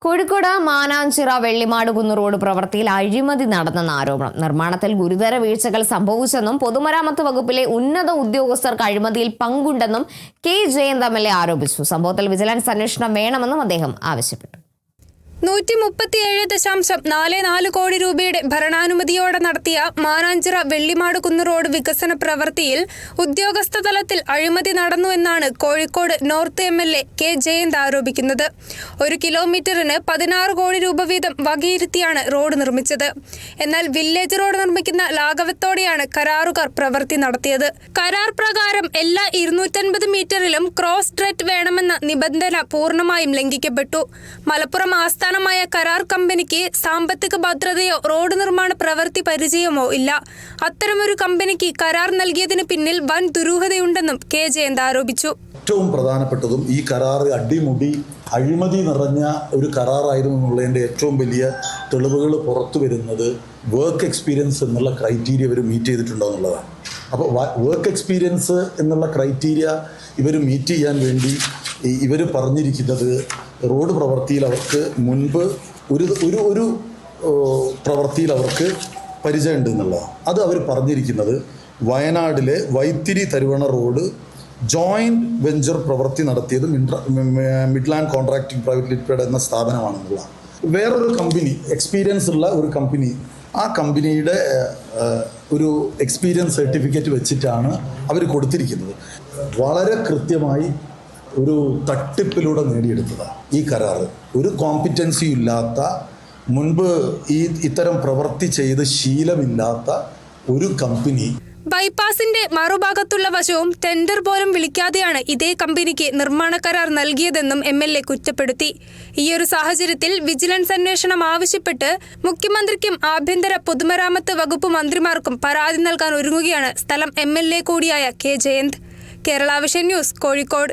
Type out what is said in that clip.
Kozhikode Mananchira Vellimadukunnu road പ്രവൃത്തിയിൽ അഴിമതി നടന്നെന്ന ആരോപണം. നിർമ്മാണത്തിൽ ഗുരുതര വീഴ്ചകൾ സംഭവിച്ചെന്നും പൊതുമരാമത്ത് വകുപ്പിലെ ഉന്നത ഉദ്യോഗസ്ഥർക്ക് അഴിമതിയിൽ പങ്കുണ്ടെന്നും കെ ജയന്ത് MLA ആരോപിച്ചു. സംഭവത്തിൽ വിജിലൻസ് അന്വേഷണം വേണമെന്നും അദ്ദേഹം ആവശ്യപ്പെട്ടു. 137.44 കോടി രൂപയുടെ ഭരണാനുമതിയോടെ നടത്തിയ മാനാഞ്ചിറ വെള്ളിമാടുകുന്ന് റോഡ് വികസന പ്രവൃത്തിയിൽ ഉദ്യോഗസ്ഥ തലത്തിൽ അഴിമതി നടന്നുവെന്നാണ് Kozhikode north MLA K Jayanth ആരോപിക്കുന്നത്. 1 കിലോമീറ്ററിന് 16 കോടി രൂപ വീതം വകയിരുത്തിയാണ് റോഡ് നിർമ്മിച്ചത്. എന്നാൽ വില്ലേജ് റോഡ് നിർമ്മിക്കുന്ന ലാഘവത്തോടെയാണ് കരാറുകാർ പ്രവൃത്തി നടത്തിയത്. കരാർ പ്രകാരം എല്ലാ 250 മീറ്ററിലും ക്രോസ് ഡ്രെറ്റ് വേണമെന്ന നിബന്ധന പൂർണ്ണമായും ലംഘിക്കപ്പെട്ടു. മലപ്പുറം ആസ്ഥാനമായ കരാർ കമ്പനിക്ക് സാമ്പത്തിക ഭദ്രതയോ റോഡ് നിർമ്മാണ പ്രവൃത്തി പരിചയമോ ഇല്ല. അത്തരമൊരു കമ്പനിക്ക് കരാർ നൽകിയതിന് പിന്നിൽ വൻ ദുരൂഹതയുണ്ടെന്നും കെ ജയന്ത് ആരോപിച്ചു. ഏറ്റവും പ്രധാനപ്പെട്ടതും ഈ കരാർ അടിമുടി അഴിമതി നിറഞ്ഞ ഒരു കരാറായിരുന്നു എന്നുള്ളതിൻ്റെ ഏറ്റവും വലിയ തെളിവുകൾ പുറത്തു വരുന്നത് വർക്ക് എക്സ്പീരിയൻസ് എന്നുള്ള ക്രൈറ്റീരിയ ഇവർ മീറ്റ് ചെയ്തിട്ടുണ്ടോ എന്നുള്ളതാണ്. അപ്പോൾ വർക്ക് എക്സ്പീരിയൻസ് എന്നുള്ള ക്രൈറ്റീരിയ ഇവർ മീറ്റ് ചെയ്യാൻ വേണ്ടി ഇവർ പറഞ്ഞിരിക്കുന്നത് റോഡ് പ്രവൃത്തിയിൽ അവർക്ക് മുൻപ് ഒരു പ്രവൃത്തിയിൽ അവർക്ക് പരിചയമുണ്ട് എന്നുള്ളതാണ്. അത് അവർ പറഞ്ഞിരിക്കുന്നത് വയനാട്ടിലെ Vythiri Tharuvana road joint venture പ്രവൃത്തി നടത്തിയത് മിഡ്ലാൻഡ് കോൺട്രാക്ടിംഗ് പ്രൈവറ്റ് ലിമിറ്റഡ് എന്ന സ്ഥാപനമാണെന്നുള്ളതാണ്. വേറൊരു കമ്പനി, എക്സ്പീരിയൻസ് ഉള്ള ഒരു കമ്പനി, ആ കമ്പനിയുടെ ഒരു എക്സ്പീരിയൻസ് സർട്ടിഫിക്കറ്റ് വെച്ചിട്ടാണ് അവർ കൊടുത്തിരിക്കുന്നത്. വളരെ കൃത്യമായി ഒരു തട്ടിപ്പിലൂടെ നേടിയെടുത്തതാണ് ഈ കരാർ. ഒരു കോമ്പിറ്റൻസി ഇല്ലാത്ത, മുൻപ് ഇത്തരം പ്രവൃത്തി ചെയ്ത് ശീലമില്ലാത്ത ഒരു കമ്പനി ബൈപ്പാസിന്റെ മറുഭാഗത്തുള്ള വശവും ടെൻഡർ പോലും വിളിക്കാതെയാണ് ഇതേ കമ്പനിക്ക് നിർമ്മാണ കരാർ നൽകിയതെന്നും MLA കുറ്റപ്പെടുത്തി. ഈയൊരു സാഹചര്യത്തിൽ വിജിലൻസ് അന്വേഷണം ആവശ്യപ്പെട്ട് മുഖ്യമന്ത്രിക്കും ആഭ്യന്തര പൊതുമരാമത്ത് വകുപ്പ് മന്ത്രിമാർക്കും പരാതി നൽകാൻ ഒരുങ്ങുകയാണ് സ്ഥലം MLA കൂടിയായ K Jayant. Kerala vision news, Kozhikode.